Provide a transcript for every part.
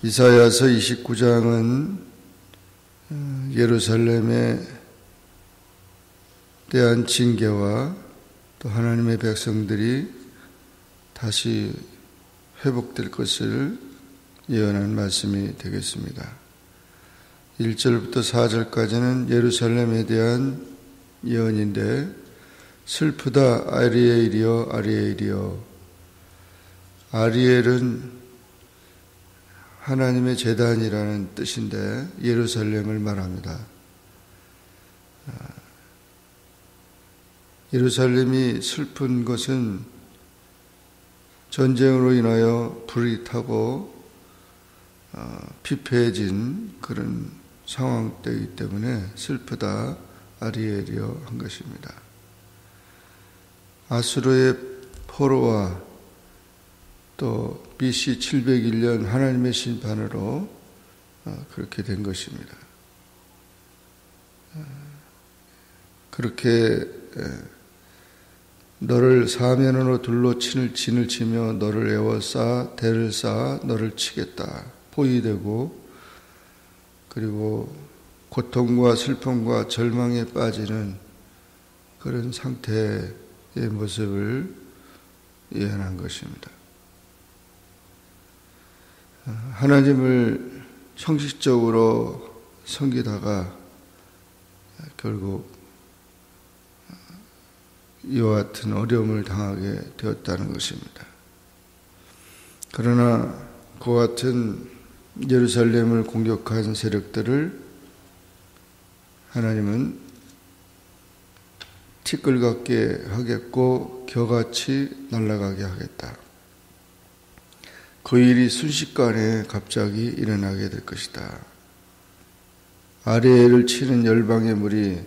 이사야서 29장은 예루살렘에 대한 징계와 또 하나님의 백성들이 다시 회복될 것을 예언한 말씀이 되겠습니다. 1절부터 4절까지는 예루살렘에 대한 예언인데, 슬프다 아리엘이여 아리엘이여. 아리엘은 하나님의 제단이라는 뜻인데 예루살렘을 말합니다. 예루살렘이 슬픈 것은 전쟁으로 인하여 불이 타고 피폐해진 그런 상황이기 때문에 슬프다 아리엘이여 한 것입니다. 아수르의 포로와 또 BC 701년 하나님의 심판으로 그렇게 된 것입니다. 그렇게 너를 사면으로 둘로 진을 치며 너를 에워싸 대를 쌓아 너를 치겠다. 포위되고 그리고 고통과 슬픔과 절망에 빠지는 그런 상태의 모습을 예언한 것입니다. 하나님을 형식적으로 섬기다가 결국 이와 같은 어려움을 당하게 되었다는 것입니다. 그러나 그와 같은 예루살렘을 공격한 세력들을 하나님은 티끌같게 하겠고 겨같이 날아가게 하겠다. 그 일이 순식간에 갑자기 일어나게 될 것이다. 아리엘을 치는 열방의 물이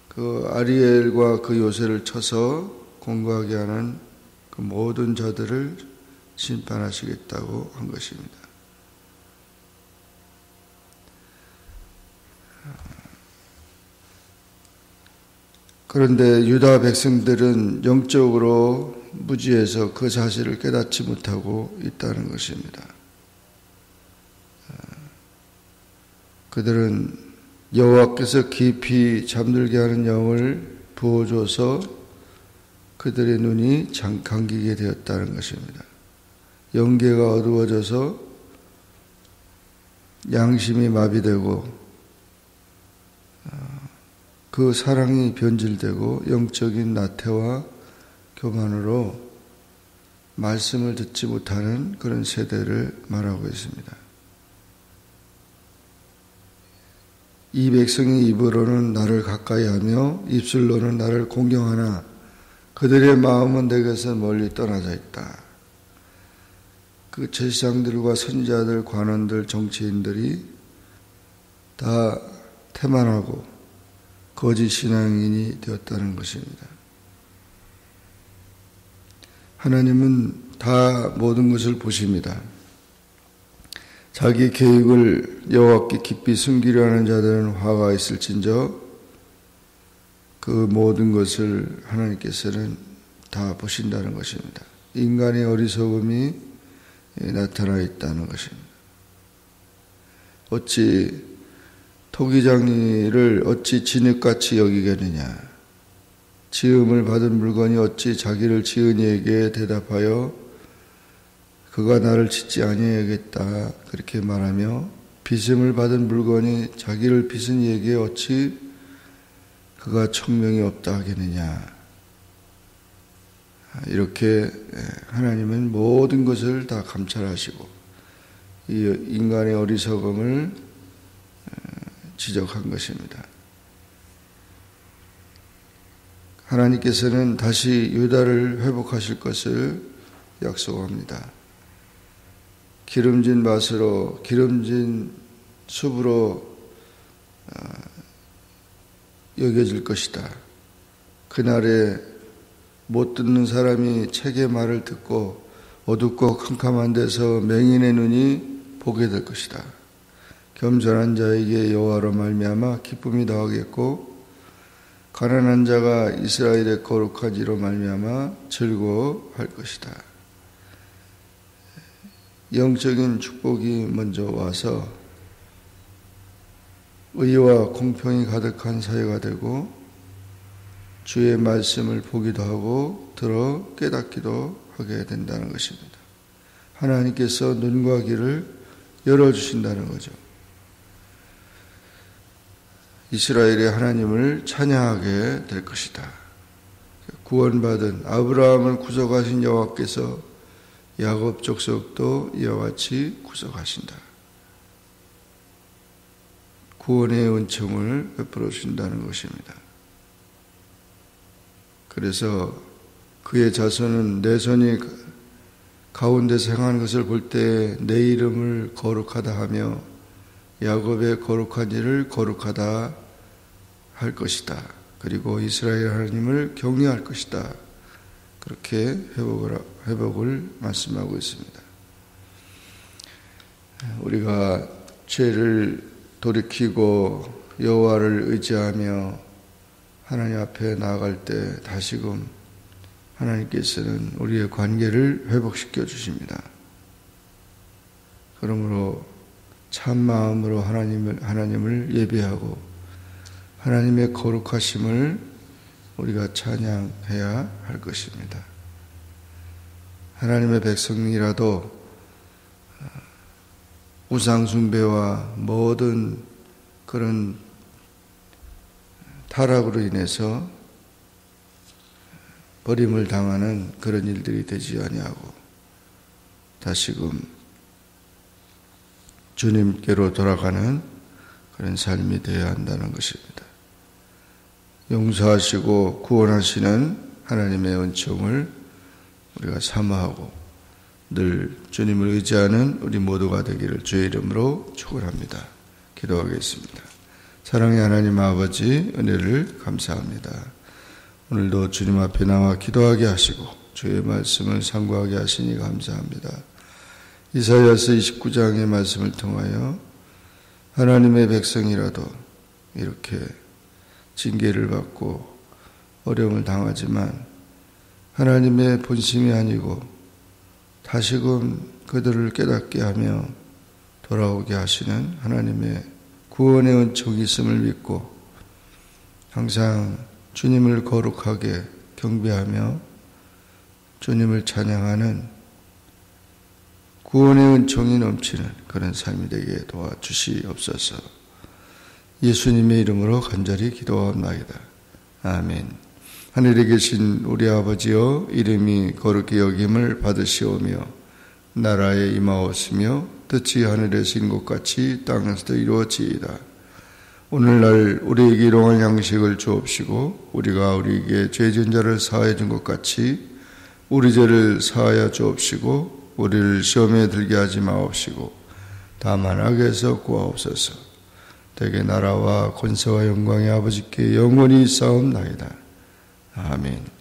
그 아리엘과 그 요새를 쳐서 공고하게 하는 그 모든 자들을 심판하시겠다고 한 것입니다. 그런데 유다 백성들은 영적으로 무지해서 그 사실을 깨닫지 못하고 있다는 것입니다. 그들은 여호와께서 깊이 잠들게 하는 영을 부어줘서 그들의 눈이 감기게 되었다는 것입니다. 영계가 어두워져서 양심이 마비되고 그 사랑이 변질되고 영적인 나태와 교만으로 말씀을 듣지 못하는 그런 세대를 말하고 있습니다. 이 백성이 입으로는 나를 가까이 하며 입술로는 나를 공경하나 그들의 마음은 내게서 멀리 떠나져 있다. 그 제사장들과 선지자들, 관원들, 정치인들이 다 태만하고 거짓 신앙인이 되었다는 것입니다. 하나님은 다 모든 것을 보십니다. 자기 계획을 여호와께 깊이 숨기려 하는 자들은 화가 있을진저 그 모든 것을 하나님께서는 다 보신다는 것입니다. 인간의 어리석음이 나타나 있다는 것입니다. 어찌 토기장이를 어찌 진흙같이 여기겠느냐. 지음을 받은 물건이 어찌 자기를 지은 이에게 대답하여 그가 나를 짓지 아니하겠다 그렇게 말하며 빚음을 받은 물건이 자기를 빚은 이에게 어찌 그가 총명이 없다 하겠느냐. 이렇게 하나님은 모든 것을 다 감찰하시고 이 인간의 어리석음을 지적한 것입니다. 하나님께서는 다시 유다를 회복하실 것을 약속합니다. 기름진 밭으로 기름진 숲으로 여겨질 것이다. 그날에 못 듣는 사람이 책의 말을 듣고 어둡고 캄캄한 데서 맹인의 눈이 보게 될 것이다. 겸손한 자에게 여호와로 말미암아 기쁨이 더하겠고 가난한 자가 이스라엘의 거룩한 이로 말미암아 즐거워할 것이다. 영적인 축복이 먼저 와서 의와 공평이 가득한 사회가 되고 주의 말씀을 보기도 하고 들어 깨닫기도 하게 된다는 것입니다. 하나님께서 눈과 귀를 열어주신다는 거죠. 이스라엘의 하나님을 찬양하게 될 것이다. 구원받은 아브라함을 구속하신 여호와께서 야곱 족속도 이와 같이 구속하신다. 구원의 은총을 베풀어 주신다는 것입니다. 그래서 그의 자손은 내 손이 가운데서 행한 것을 볼 때 내 이름을 거룩하다 하며 야곱의 거룩한 일을 거룩하다 할 것이다. 그리고 이스라엘 하나님을 경외할 것이다. 그렇게 회복을 말씀하고 있습니다. 우리가 죄를 돌이키고 여호와를 의지하며 하나님 앞에 나아갈 때 다시금 하나님께서는 우리의 관계를 회복시켜 주십니다. 그러므로 참 마음으로 하나님을 예배하고 하나님의 거룩하심을 우리가 찬양해야 할 것입니다. 하나님의 백성이라도 우상숭배와 모든 그런 타락으로 인해서 버림을 당하는 그런 일들이 되지 아니하고 다시금 주님께로 돌아가는 그런 삶이 되어야 한다는 것입니다. 용서하시고 구원하시는 하나님의 은총을 우리가 사모하고 늘 주님을 의지하는 우리 모두가 되기를 주의 이름으로 축원합니다. 기도하겠습니다. 사랑의 하나님 아버지, 은혜를 감사합니다. 오늘도 주님 앞에 나와 기도하게 하시고 주의 말씀을 상고하게 하시니 감사합니다. 이사야서 29장의 말씀을 통하여 하나님의 백성이라도 이렇게 징계를 받고 어려움을 당하지만 하나님의 본심이 아니고 다시금 그들을 깨닫게 하며 돌아오게 하시는 하나님의 구원의 은총이 있음을 믿고 항상 주님을 거룩하게 경배하며 주님을 찬양하는 구원의 은총이 넘치는 그런 삶이 되게 도와주시옵소서. 예수님의 이름으로 간절히 기도하옵나이다. 아멘. 하늘에 계신 우리 아버지여, 이름이 거룩히 여김을 받으시오며 나라에 임하옵시며 뜻이 하늘에서 이룬 것 같이 땅에서도 이루어지이다. 오늘날 우리에게 일용할 양식을 주옵시고 우리가 우리에게 죄 지은 자를 사하여 준 것 같이 우리 죄를 사하여 주옵시고 우리를 시험에 들게 하지 마옵시고 다만 악에서 구하옵소서. 대개 나라와 권세와 영광의 아버지께 영원히 싸움나이다. 아멘.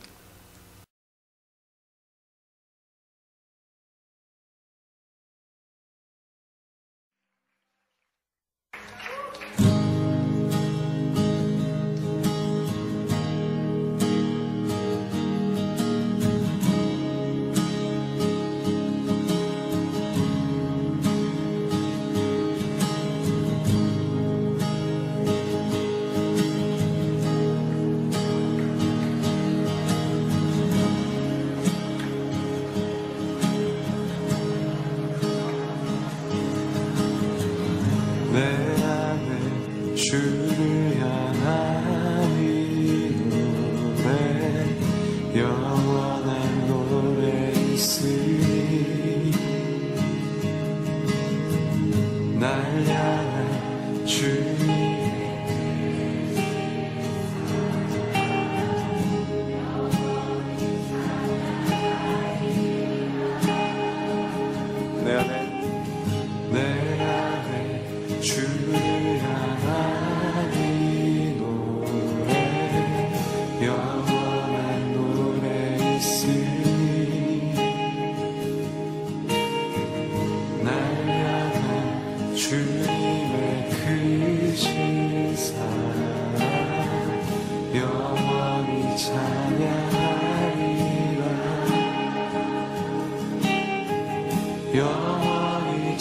찬양하리라.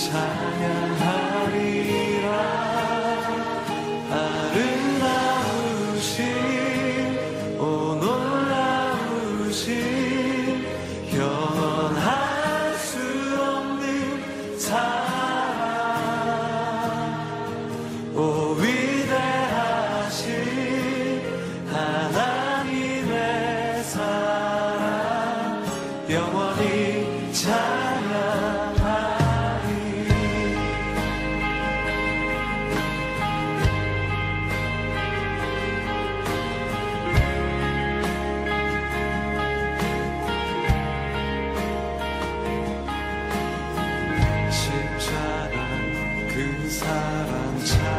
찬양하리라. 아름다우신 오 놀라우신 변할 수 없는 사랑 오 위대하신 하나님의 사랑 영원히 찬양하리. 십자가 그 사랑 찬양하리.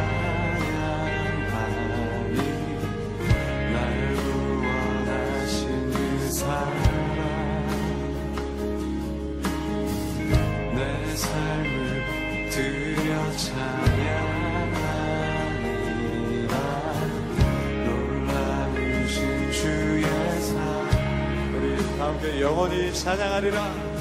날 구원하신 그 사랑 내 삶을 드려 찬양하리라. 놀라우신 주의 사랑 우리 함께 영원히 찬양하리라.